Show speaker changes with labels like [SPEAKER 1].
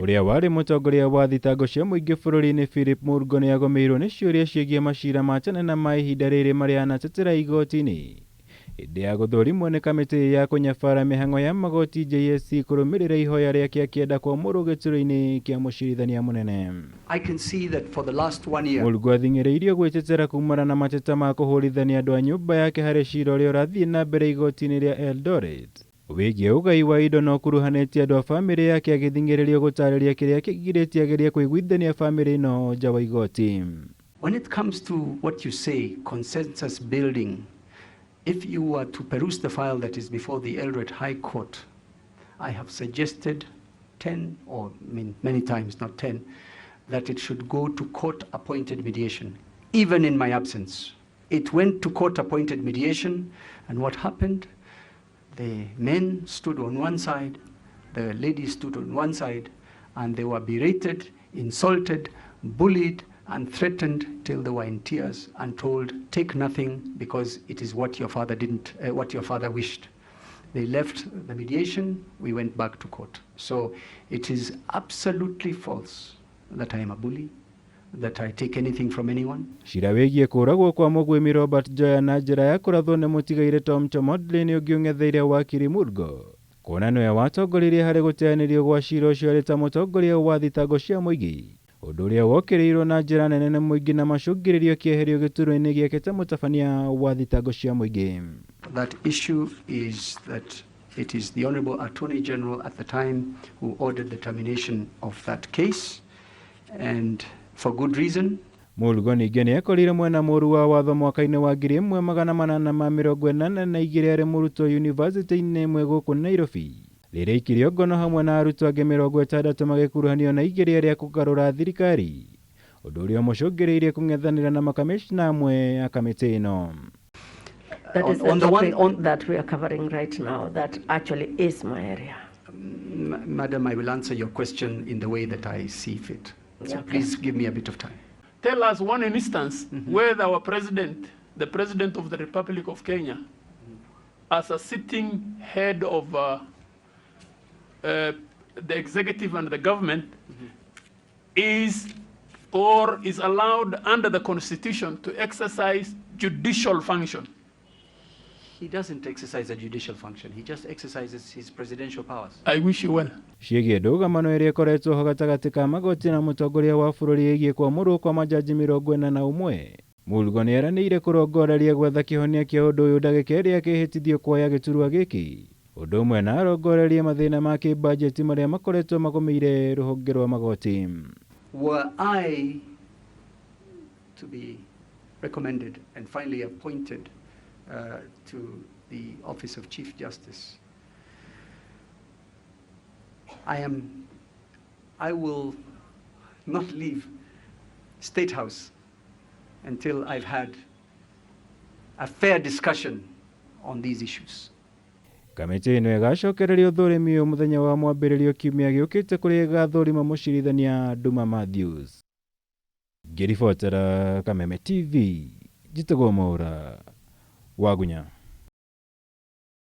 [SPEAKER 1] Uria wari mutongoria wa thitango cia muingi bururi-ini Phillip Murgor ni agomeirwo ni ciuria ciĩgiĩ maciira ma tene na ma ihinda rĩrĩ marĩa anatetera igoti-ini. Hĩndĩ ya gũthũrimwo nĩ kamiti ya kunyabara mihang'o ya magoti JSC kũrũmĩrĩra ihoya rĩake akĩenda kwamurwo gĩturwa-inĩ kĩa mucirithania munene.
[SPEAKER 2] I can see that for the last 1 year.
[SPEAKER 1] Murgor athing'iriirio gwĩtetera kumana na mateta ma kũhũrithania andũ a nyũmba yake harĩ ciira ũrĩa ũrathiĩ na mbere igoti-inĩ rĩa Eldoret. Wĩgiĩ ũgai wa indo no kuruhanĩtie andũ a bamĩrĩ yake agĩthing'ĩrĩrio gũtarĩria kĩrĩa kĩgirĩtie ageria kũiguithania bamĩrĩ ĩno nja wa igoti.
[SPEAKER 2] When it comes to what you say, consensus building, if you were to peruse the file that is before the Eldoret High Court, I have suggested 10 or many times, not 10, that it should go to court-appointed mediation, even in my absence. It went to court-appointed mediation, and what happened? The men stood on one side, the ladies stood on one side, and they were berated, insulted, bullied, and threatened till they were in tears and told, take nothing because it is what your father what your father wished. They left the mediation, we went back to court. So it is absolutely false that I am a bully, that I take anything from anyone.
[SPEAKER 1] Ciira wĩgiĩ kũragwo kwa mũgwĩmi Robert Joya na njĩra ya kũrathwo nĩ mũtigaire Tom Chomodley nĩ ũngĩung'etheire wakiri Murgor. Kuona nĩwe watongoririe harĩ gũteanĩrio gwa ciira ũcio arĩ ta mũtongoria wa thitango cia muingi. Ũndũ ũrĩa wokĩrĩirwo na njĩra nene nĩ muingi na macũngĩrĩrio kĩeherio gĩturwa-inĩ gĩake ta mũtabania wa thitango cia muingi.
[SPEAKER 2] That issue is that it is the Honorable Attorney General at the time who ordered the termination of that case, and for good reason.
[SPEAKER 1] Murgor ningĩ nĩ ekorire mwena mũru wa watho mwaka-inĩ wa 1882 arĩ mũrutwo yunivasĩtĩ-inĩ ĩmwe gũkũ Nairobi. Rĩrĩa aikirio ngono hamwe na arutwo angĩ 60 magĩkuruhanio na igeria rĩa kũgarũra thirikari. Ũndũ ũrĩa mũcũngĩrĩirie kũng'ethanĩra na makamishna amwe a kamiti ĩno.
[SPEAKER 3] That is the one that we are covering right now. That actually is my area.
[SPEAKER 2] Madam, I will answer your question in the way that I see fit. So please give me a bit of time.
[SPEAKER 4] Tell us one instance where our president, the President of the Republic of Kenya, as a sitting head of the executive and the government, is allowed under the Constitution to exercise judicial function.
[SPEAKER 2] He doesn't exercise a judicial function. He just exercises his presidential powers.
[SPEAKER 4] I wish you well.
[SPEAKER 1] Ciĩgiĩ ndũgamano ĩrĩa ĩkoretwo ho gatagatĩ ka magoti na mũtongoria wa bũrũri ĩgiĩ kwamũrwo kwa majaji 41, Murgor nĩ eranĩire kũrongoreria gwetha kĩhonia kĩa ũndũ ũyũ ndagĩka ĩrĩa akĩhĩtithio kuoya gĩturwa gĩkĩ. Ũndũ ũmwe na arongorerie mathĩna ma kĩbajeti marĩa makoretwo magũmĩire rũhonge rwa magoti.
[SPEAKER 2] Were I to be recommended and finally appointed to the office of Chief Justice, I will not leave State House until I've had a fair discussion on these issues.
[SPEAKER 1] Kamiti ĩno ĩgacokereria ũthũrimi ũyũ mũthenya wa mwambĩrĩrio kiumia gĩũkĩte kũrĩa ĩgathũrima mucirithania Duma Matthews. Ngĩribotera Kameme TV, njĩtagwo Mwaura Wagunya.